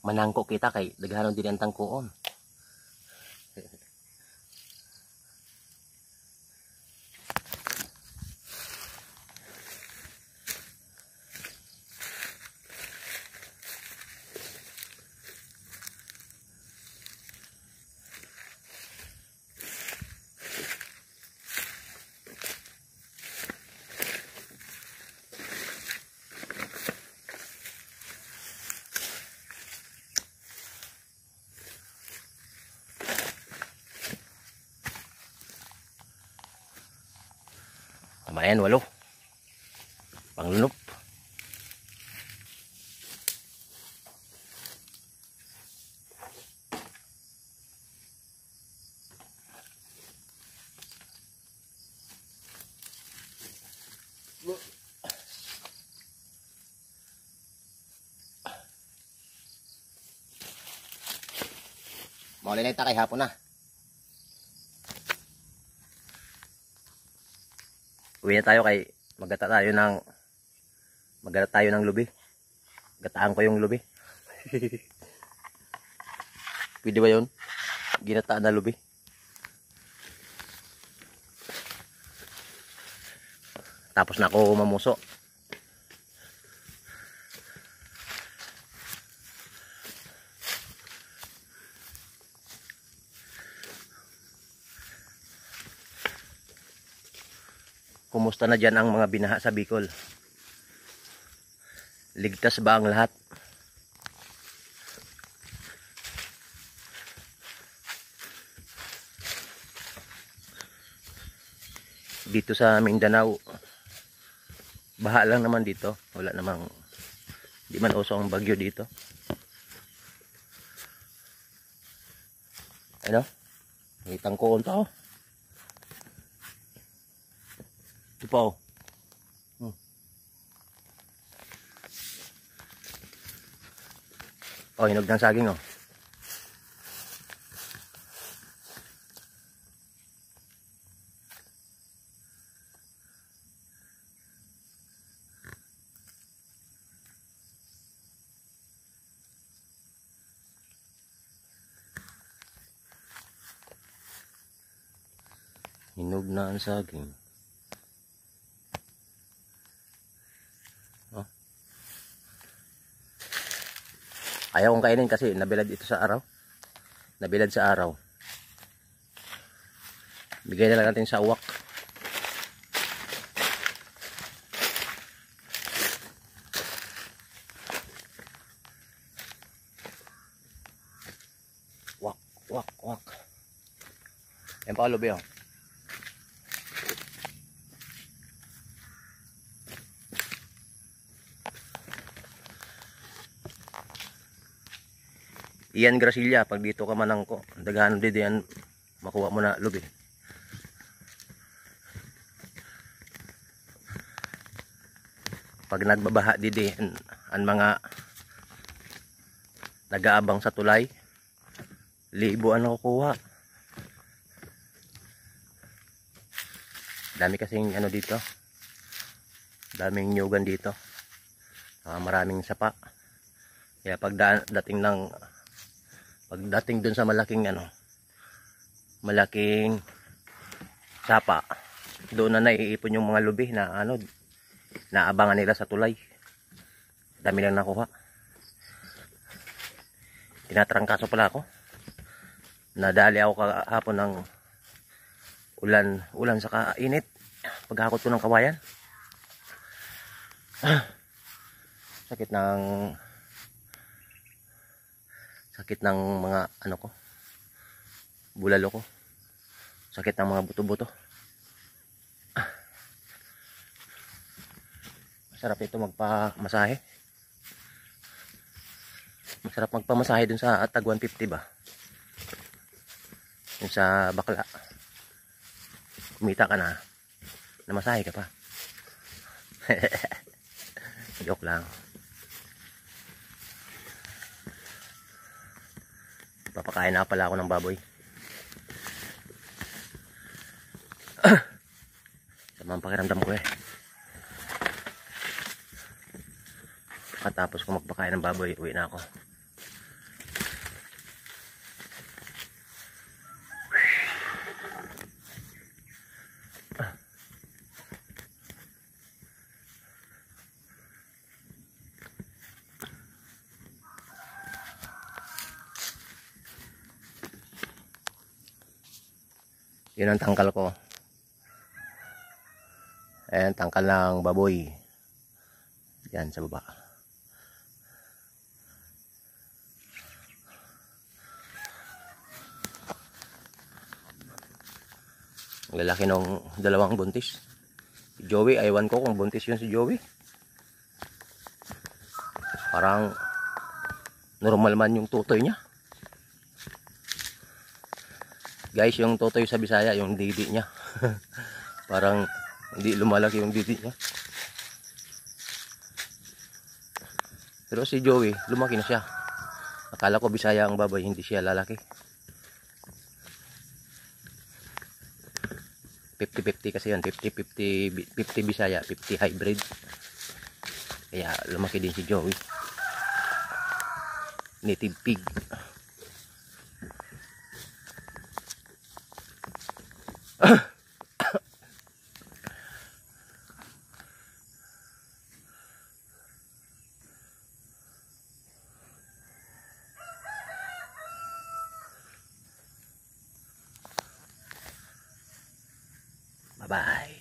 manangko kita kay daghanon din ang tangkuon. Ayan, 8. Panglunop. Mauli na ita kay hapon na. Uwi na tayo kay magata tayo ng lubi. Gataan ko yung lubi. Pwede ba yun? Ginataan na lubi. Tapos na ako mamuso. Kumusta na dyan ang mga binaha sa Bicol? Ligtas ba ang lahat? Dito sa Mindanao, baha lang naman dito. Wala namang, di man uso ang bagyo dito. Ano? Itang ko to. Ito pa oh. Oh, hinog ng saging oh. Hinog na ang saging. Oh. Ayaw kong kainin kasi nabilad ito sa araw. Nabilad sa araw. Bigay na lang natin sa uwak. Wak, wak, wak. Yan pa lubi oh. Iyan Gracilla, pag dito ka manangko, daghan din yan makuha mo na lubi. Pag nagbabaha didi ang mga nag-aabang sa tulay, libo ang nakukuha. Dami kasing ano dito, daming nyugan dito, maraming sapa. Kaya pagdating dun sa malaking malaking sapa, doon na naiipon yung mga lubi na naabangan nila sa tulay. Dami lang nakuha. Tinatrangkaso pala ako. Nadali ako kahapon ng ulan saka init. Paghakot ko ng kawayan. Sakit ng mga ko, bulalo ko. Sakit ng mga buto-buto. Masarap ito magpamasahe. Masarap magpamasahe dun sa tag 150 ba? Dun sa bakla. Kumita ka na. Namasahe ka pa. Joke lang. Papakain na pala ako ng baboy. Sama ang pakiramdam ko eh. At tapos kung magpakain ng baboy, uwi na ako. Yun ang tangkal ko. Ayan, tangkal ng baboy. Yan sa baba. Ang lalaki ng dalawang buntis. Si Joey, aywan ko kung buntis yun si Joey. Parang normal man yung tutoy niya. Guys, yung tutoy sa Bisaya, yung didi niya. Parang hindi lumalaki yung didi niya. Pero si Joey, lumaki na siya. Akala ko Bisaya ang baboy, hindi siya lalaki. 50-50 kasi yun. 50-50 Bisaya, 50 hybrid. Kaya lumaki din si Joey. Native pig. Bye-bye.